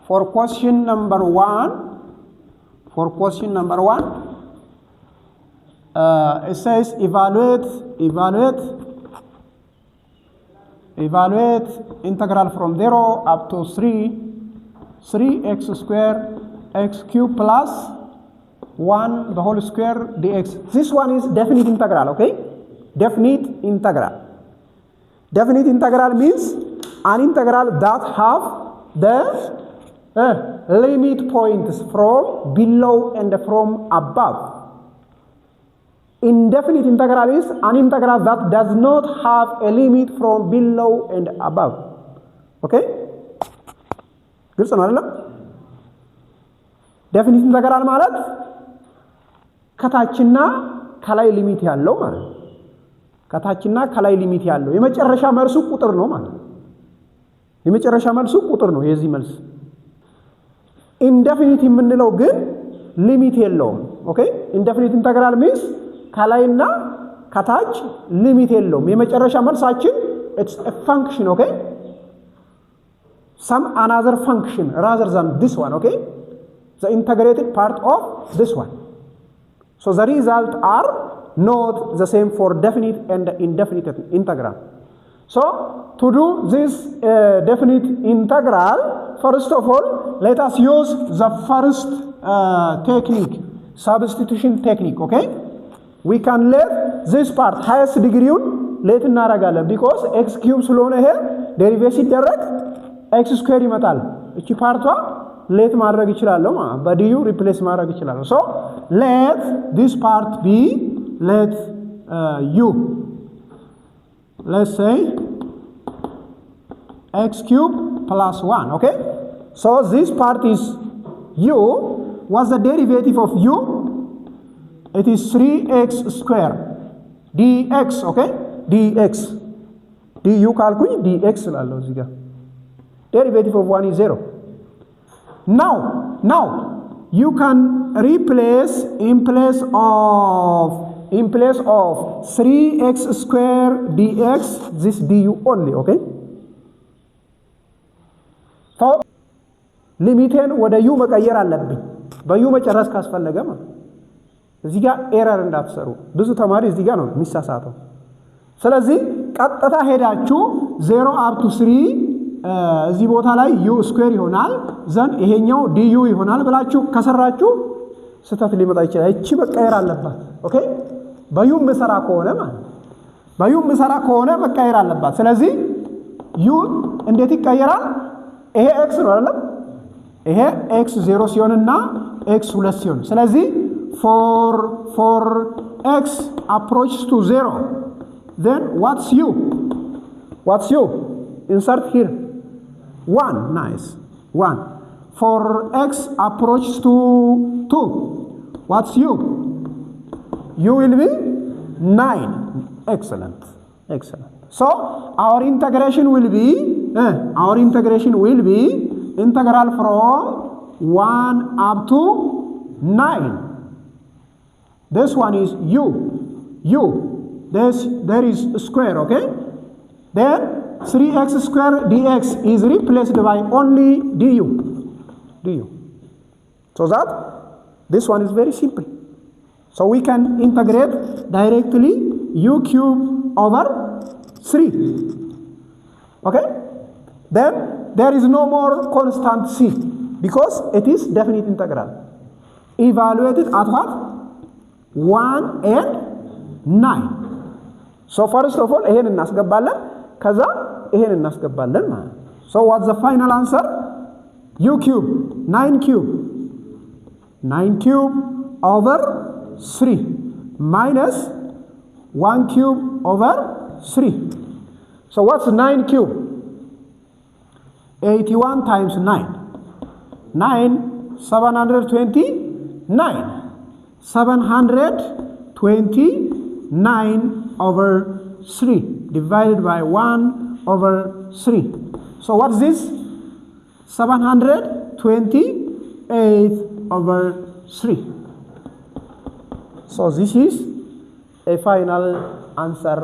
For question number one, it says evaluate integral from 0 up to 3x square x cube plus 1 the whole square dx. This one is definite integral, okay? Definite integral. Definite integral means an integral that have the limit points from below and from above. Indefinite integral is an integral that does not have a limit from below and above. Okay? ግልጽ ነው አይደል? ዴፊኒት ኢንተግራል ማለት ከታችና ከላይ ሊሚት ያለው ማለት ነው። ከታችና ከላይ ሊሚት ያለው የመጨረሻ መልሱ ቁጥር ነው ማለት ነው። የመጨረሻ መልሱ ቁጥር ነው የዚህ መልስ። ኢንዴፊኒት የምንለው ግን ሊሚት የለውም። ኦኬ? ኢንዴፊኒት ኢንተግራል ሚንስ ከላይና ከታች ሊሚት የለውም። የመጨረሻ መልሳችን it's a function, okay? Some another function rather than this one, okay? The integrated part of this one. So the results are not the same for definite and indefinite integral. So to do this definite integral, first of all, let us use the first technique, substitution technique, okay? We can let this part highest degree let እናረጋለን because x cube ስለሆነ ይሄ ዴሪቬቲቭ ሲደረግ x ስኩዌር ይመጣል። እቺ ፓርቷ ሌት ማድረግ ይችላል ማለት በዲዩ ሪፕሌስ ማድረግ ይችላል። So let this part be let u, let's say x cube plus 1, okay? So this part is u. What's the derivative of u? It is 3x square dx, okay? dx du ካልኩኝ dx ስላለው እዚህ ጋር derivative of 1 is 0. Now you can replace in place of 3x square dx this du only, okay? So ሊሚቴን ወደ u መቀየር አለብኝ። በዩ መጨረስ ካስፈለገ ማለት እዚህ ጋር ኤረር እንዳትሰሩ። ብዙ ተማሪ እዚህ ጋር ነው የሚሳሳተው። ስለዚህ ቀጥታ ሄዳችሁ 0 up to 3 እዚህ ቦታ ላይ u ስኩዌር ይሆናል ዘን ይሄኛው du ይሆናል ብላችሁ ከሰራችሁ ስህተት ሊመጣ ይችላል። እቺ መቀየር አለባት። ኦኬ? በዩ መሰራ ከሆነ ማለት በዩ መሰራ ከሆነ መቀየር አለባት። ስለዚህ u እንዴት ይቀየራል? ይሄ x ነው አይደል? ይሄ x 0 ሲሆንና x 2 ሲሆን ስለዚህ for x approaches to 0, then what's u? Insert here 1. Nice. 1. For x approaches to 2, what's u? U will be 9. Excellent. So our integration will be integral from 1 up to 9. This one is u. There is square, okay? Then 3x square dx is replaced by only du. So that this one is very simple. So we can integrate directly u cube over 3. Okay? Then there is no more constant c because it is definite integral. Evaluated at what? 1 and 9. So first of all ይሄን እናስገባለን ከዛ ይሄን እናስገባለን ማለት ነው። So what's the final answer? u cube 9 cube over 3 minus 1 cube over 3. So what's 9 cube? 81 times 9. 729. 729 over 3 divided by 1 over 3. So what's this? 728 over 3. So this is a final answer